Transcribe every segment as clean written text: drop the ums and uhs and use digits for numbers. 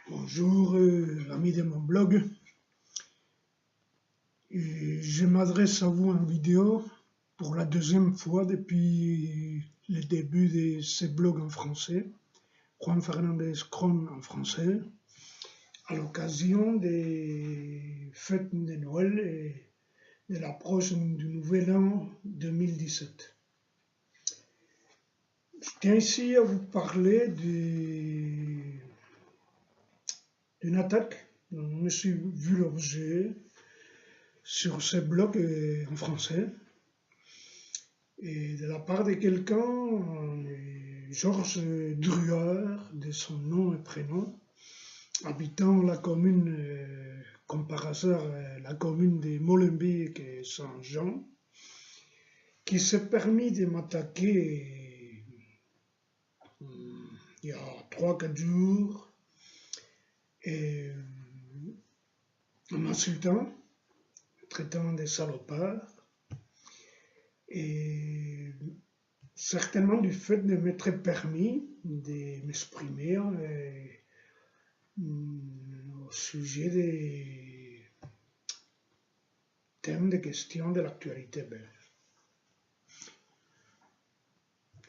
Bonjour, amis de mon blog. Je m'adresse à vous en vidéo pour la deuxième fois depuis le début de ce blog en français, Juan Fernandez Cron en français, à l'occasion des fêtes de Noël et de l'approche du nouvel an 2017. Je tiens ici à vous parler d'une attaque dont je me suis vu l'objet sur ce blog en français et de la part de quelqu'un, Georges Druard, de son nom et prénom, habitant la commune, comme par hasard, la commune de Molenbeek et Saint-Jean, qui s'est permis de m'attaquer il y a 3-4 jours et en m'insultant, traitant des salopards, et certainement du fait de m'être permis de m'exprimer au sujet des thèmes, des questions de l'actualité belge.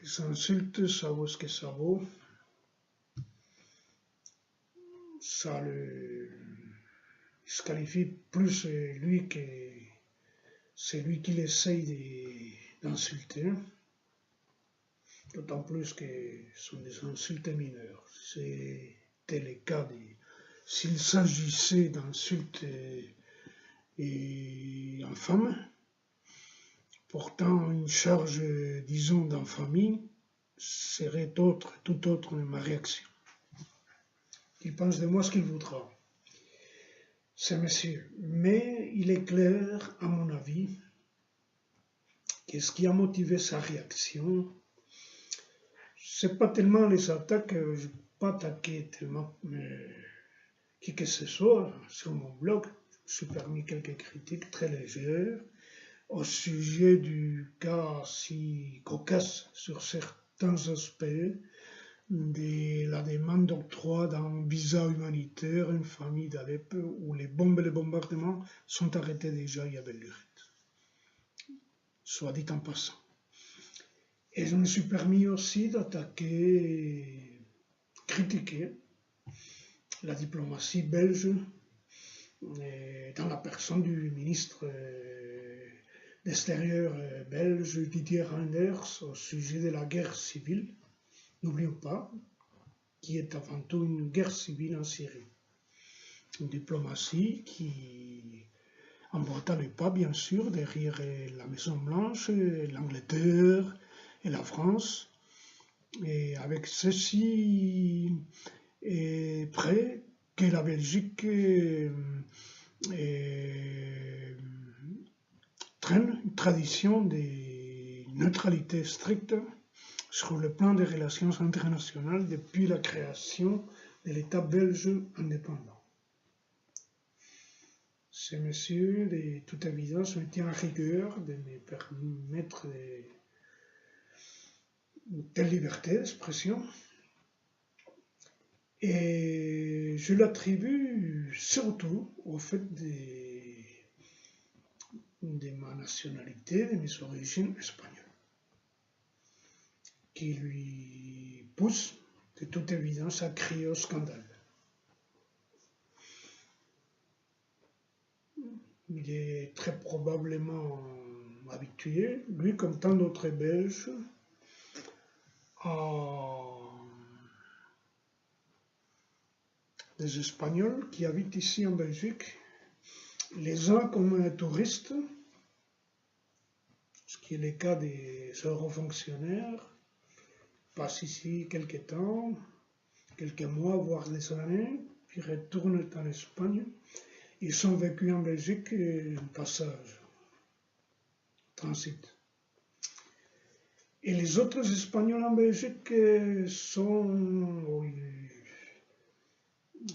Les insultes, ça vaut ce que ça vaut. Ça se qualifie plus lui que c'est lui qui essaye d'insulter, d'autant plus que ce sont des insultes mineures. C'était le cas s'il s'agissait d'insultes infâmes, pourtant une charge, disons, d'infamie serait tout autre ma réaction. Il pense de moi ce qu'il voudra, ce monsieur. Mais il est clair, à mon avis, que ce qui a motivé sa réaction, c'est pas tellement les attaques, je n'ai pas attaqué tellement qui que ce soit sur mon blog. Je me suis permis quelques critiques très légères au sujet du cas si cocasse sur certains aspects de la demande d'octroi d'un visa humanitaire à une famille d'Alep où les bombes et les bombardements sont arrêtés déjà il y a belle lurette, soit dit en passant. Et je me suis permis aussi d'attaquer, critiquer la diplomatie belge dans la personne du ministre d'Extérieur belge Didier Reynders au sujet de la guerre civile. N'oublions pas qu'il est avant tout une guerre civile en Syrie. Une diplomatie qui n'emboîte pas, bien sûr, derrière la Maison-Blanche, l'Angleterre et la France. Et avec ceci près que la Belgique traîne une tradition de neutralité stricte sur le plan des relations internationales depuis la création de l'État belge indépendant. Ce monsieur, de toute évidence, me tient à rigueur de me permettre une telle liberté d'expression, et je l'attribue surtout au fait de ma nationalité, de mes origines espagnoles, qui lui pousse de toute évidence à crier au scandale. Il est très probablement habitué, lui comme tant d'autres Belges, à des Espagnols qui habitent ici en Belgique, les uns comme touristes, ce qui est le cas des eurofonctionnaires, passent ici quelques temps, quelques mois, voire des années, puis retournent en Espagne. Ils sont vécus en Belgique, passage, transit. Et les autres Espagnols en Belgique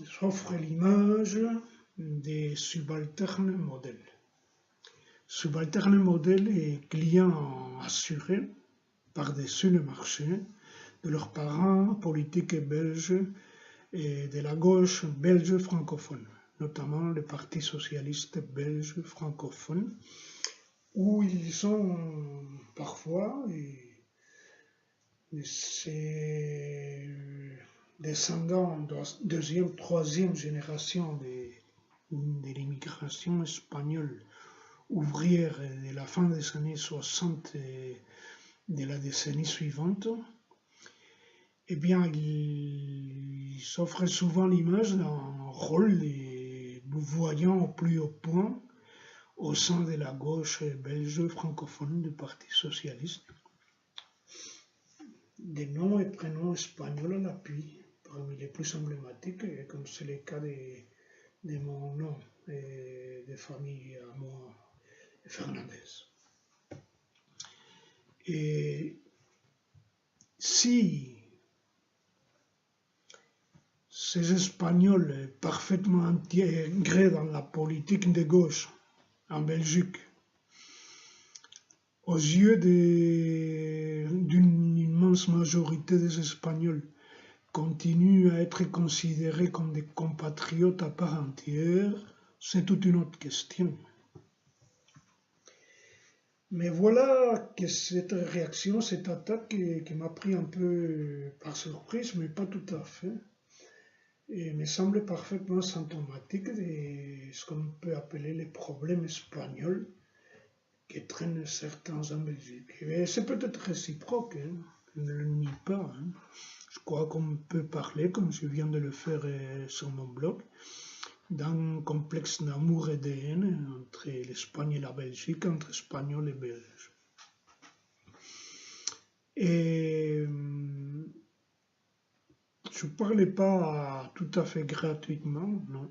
s'offrent l'image des subalternes modèles. Subalternes modèles et clients assurés par-dessus le marché de leurs parents politiques belges et de la gauche belge francophone, notamment le Parti socialiste belge francophone, où ils sont parfois, ces descendants de deuxième, troisième génération de l'immigration espagnole ouvrière de la fin des années 60 et de la décennie suivante, eh bien, il s'offre souvent l'image d'un rôle de voyant au plus haut point au sein de la gauche belge francophone du Parti socialiste. Des noms et prénoms espagnols à l'appui, parmi les plus emblématiques, comme c'est le cas de mon nom et de famille à moi, Fernandez. Et si ces Espagnols parfaitement intégrés dans la politique de gauche en Belgique, aux yeux d'une immense majorité des Espagnols, continuent à être considérés comme des compatriotes à part entière, c'est toute une autre question. Mais voilà que cette réaction, cette attaque qui m'a pris un peu par surprise, mais pas tout à fait, et me semble parfaitement symptomatique de ce qu'on peut appeler les problèmes espagnols qui traînent certains en Belgique. Et c'est peut-être réciproque, hein, je ne le nie pas. Hein. Je crois qu'on peut parler, comme je viens de le faire sur mon blog, d'un complexe d'amour et de haine entre l'Espagne et la Belgique, entre Espagnols et Belges. Et je ne parlais pas tout à fait gratuitement, non.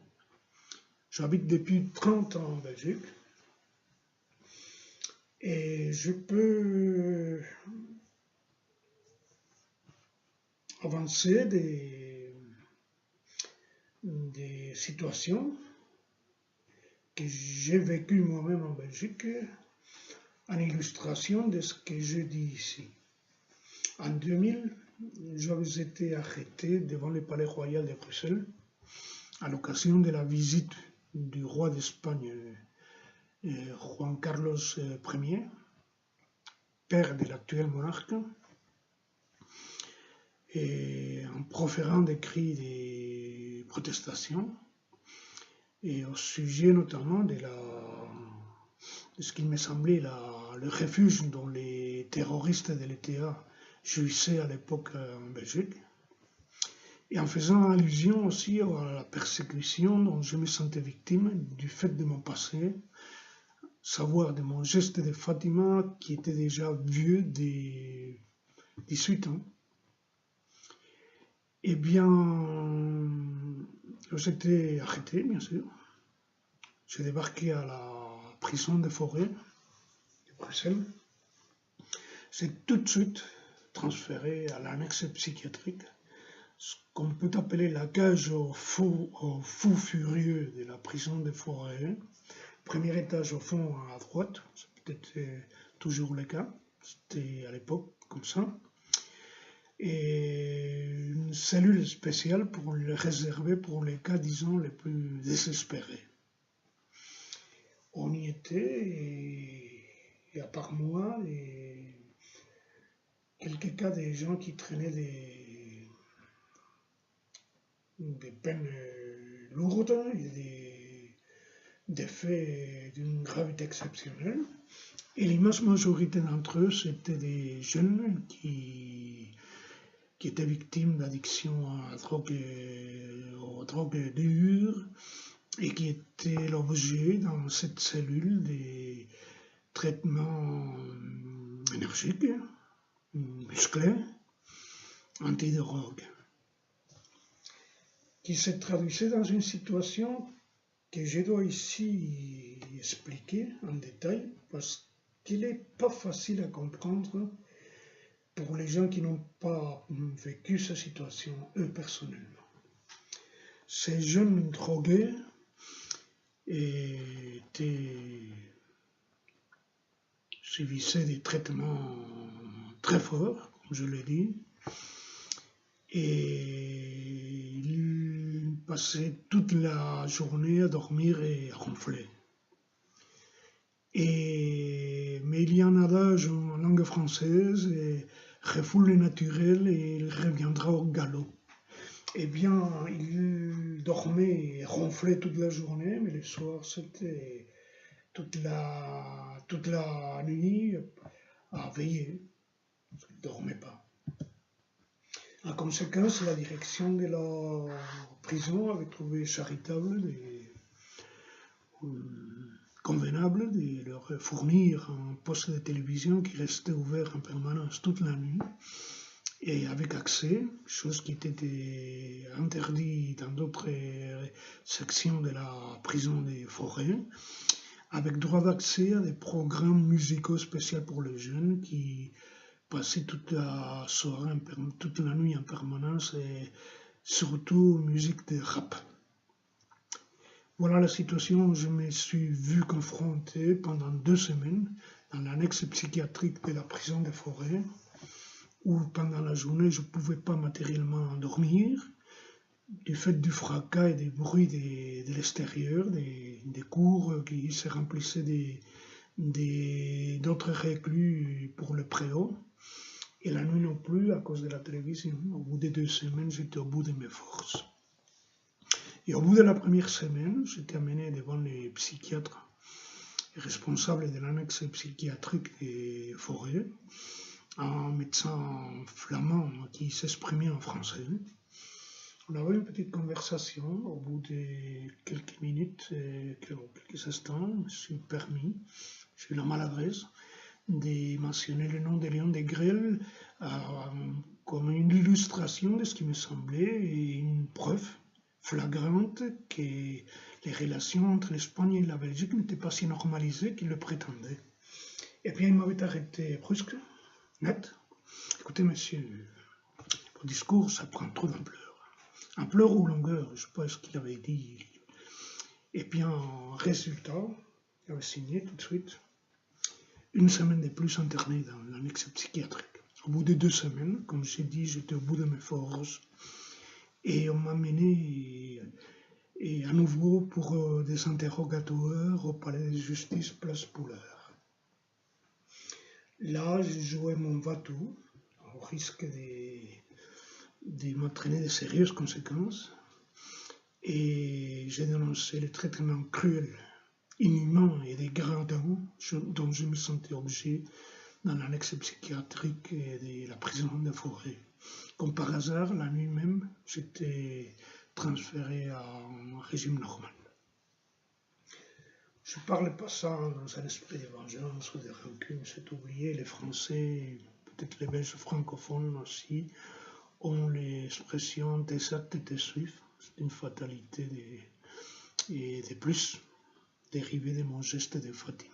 J'habite depuis 30 ans en Belgique et je peux avancer des situations que j'ai vécues moi-même en Belgique en illustration de ce que je dis ici. En 2000, j'avais été arrêté devant le Palais Royal de Bruxelles à l'occasion de la visite du roi d'Espagne, Juan Carlos Ier, père de l'actuel monarque, et en proférant des cris de protestation, et au sujet notamment de ce qu'il me semblait le refuge dont les terroristes de l'ETA jouissaient à l'époque en Belgique, et en faisant allusion aussi à la persécution dont je me sentais victime du fait de mon passé, savoir de mon geste de Fatima qui était déjà vieux de 18 ans. Eh bien, j'étais arrêté, bien sûr. J'ai débarqué à la prison de Forêt de Bruxelles. J'ai tout de suite transféré à l'annexe psychiatrique, ce qu'on peut appeler la cage aux fous furieux de la prison de Forêt. Premier étage au fond à droite, c'est peut-être toujours le cas, c'était à l'époque comme ça. Et une cellule spéciale pour le réserver pour les cas, disons, les plus désespérés. On y était, et à part moi, quelques cas des gens qui traînaient des peines lourdes et des faits d'une gravité exceptionnelle. Et l'immense majorité d'entre eux, c'était des jeunes qui étaient victimes d'addiction aux drogues dures et qui étaient l'objet dans cette cellule des traitements énergiques, musclés, antidrogue, qui se traduisait dans une situation que je dois ici expliquer en détail parce qu'il n'est pas facile à comprendre pour les gens qui n'ont pas vécu cette situation, eux personnellement. Ces jeunes drogués subissaient des traitements très forts, comme je l'ai dit, et passé toute la journée à dormir et à ronfler. Mais il y a un adage en langue française, refoule le naturel et il reviendra au galop. Eh bien, il dormait et ronflait toute la journée, mais le soir, c'était toute la nuit à veiller, parce qu'il ne dormait pas. En conséquence, la direction de la prison avait trouvé charitable et convenable de leur fournir un poste de télévision qui restait ouvert en permanence toute la nuit et avec accès, chose qui était interdite dans d'autres sections de la prison des Forêts, avec droit d'accès à des programmes musicaux spéciaux pour les jeunes qui passaient toute la soirée, toute la nuit en permanence et surtout musique de rap. Voilà la situation où je me suis vu confronté pendant 2 semaines dans l'annexe psychiatrique de la prison des Forêts, où pendant la journée je ne pouvais pas matériellement dormir, du fait du fracas et des bruits de l'extérieur, des cours qui se remplissaient d'autres reclus pour le préau, et la nuit non plus à cause de la télévision. Au bout de 2 semaines, j'étais au bout de mes forces. Et au bout de la première semaine, j'étais amené devant les psychiatres responsables de l'annexe psychiatrique des Forêts, un médecin flamand qui s'exprimait en français. On avait une petite conversation. Au bout de quelques minutes, quelques instants, je me suis permis, j'ai eu la maladresse de mentionner le nom de Léon Degrelle comme une illustration de ce qui me semblait et une preuve flagrante que les relations entre l'Espagne et la Belgique n'étaient pas si normalisées qu'il le prétendait. Et bien il m'avait arrêté brusque, net. Écoutez monsieur, votre discours ça prend trop d'ampleur. Ampleur ou longueur, je ne sais pas ce qu'il avait dit. Et bien résultat, il avait signé tout de suite 1 semaine de plus interné dans l'annexe psychiatrique. Au bout de 2 semaines, comme j'ai dit, j'étais au bout de mes forces. Et on m'a mené à nouveau pour des interrogatoires au palais de justice Place Poulard. Là, j'ai joué mon va-tout, au risque de m'entraîner de sérieuses conséquences. Et j'ai dénoncé le traitement cruel, inhumain et dégradant dont je me sentais objet dans l'annexe psychiatrique de la prison des Forêts. Comme par hasard, la nuit même, j'étais transféré à un régime normal. Je ne parle pas ça dans un esprit de vengeance ou de rancune, c'est oublié. Les Français, peut-être les Belges francophones aussi, ont l'expression « tes actes te suivent ». C'est une fatalité de plus dérivée de mon geste de Fatima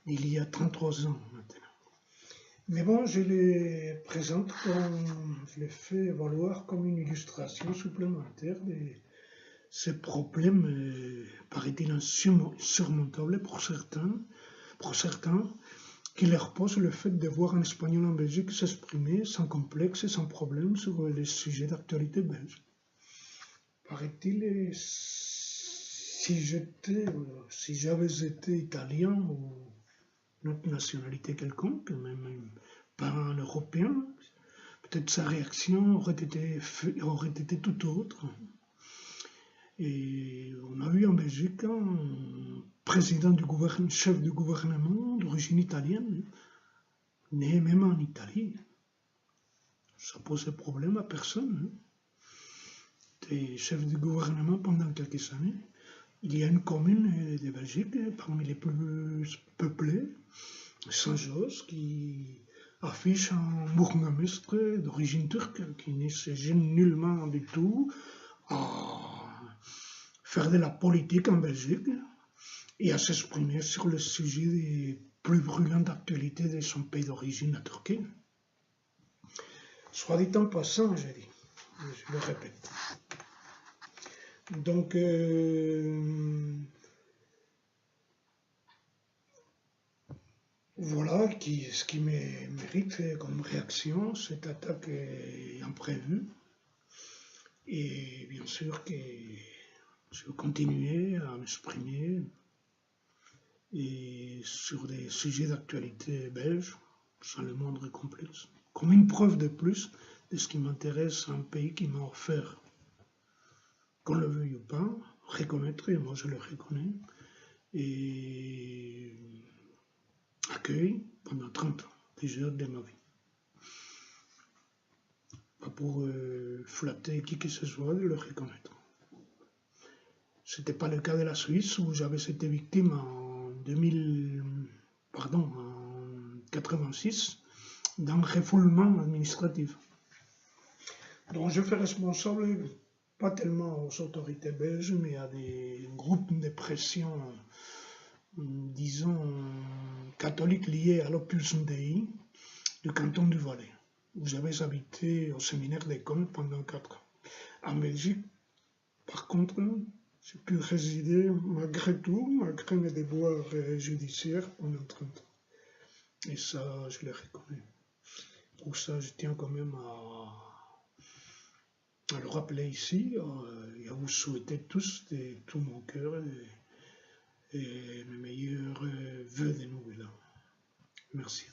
il y a 33 ans maintenant. Mais bon, je les présente je les fais valoir comme une illustration supplémentaire de ces problèmes, paraît-il, insurmontables pour certains, qui leur posent le fait de voir un Espagnol en Belgique s'exprimer sans complexe et sans problème sur les sujets d'actualité belge. Paraît-il, si j'avais été italien ou notre nationalité quelconque, même pas un Européen, peut-être sa réaction aurait été tout autre. Et on a eu en Belgique un chef du gouvernement d'origine italienne, né même en Italie. Ça posait problème à personne. Était chef du gouvernement pendant quelques années. Il y a une commune de Belgique, parmi les plus peuplées, Saint-Josse, qui affiche un bourgmestre d'origine turque qui ne se gêne nullement du tout à faire de la politique en Belgique et à s'exprimer sur le sujet des plus brûlants d'actualité de son pays d'origine, la Turquie. Soit dit en passant, j'ai dit, je le répète. Donc, voilà ce qui mérite comme réaction cette attaque imprévue Et bien sûr que je vais continuer à m'exprimer et sur des sujets d'actualité belge, sans le moindre complexe, comme une preuve de plus de ce qui m'intéresse à un pays qui m'a offert, qu'on le veuille ou pas, reconnaître, et moi je le reconnais, et accueille pendant 30 ans, déjà de ma vie. Pas pour flatter qui que ce soit de le reconnaître. Ce n'était pas le cas de la Suisse où j'avais été victime en 86 d'un refoulement administratif. Donc je fais responsable pas tellement aux autorités belges, mais à des groupes de pression, disons, catholiques liés à l'Opus Dei du canton du Valais, où j'avais habité au séminaire d'école pendant 4 ans. En Belgique, par contre, j'ai pu résider malgré tout, malgré mes déboires judiciaires pendant 30 ans. Et ça, je le reconnais. Pour ça, je tiens quand même à le rappeler ici et à vous souhaiter tous de tout mon cœur et mes meilleurs vœux de nouvel an. Merci.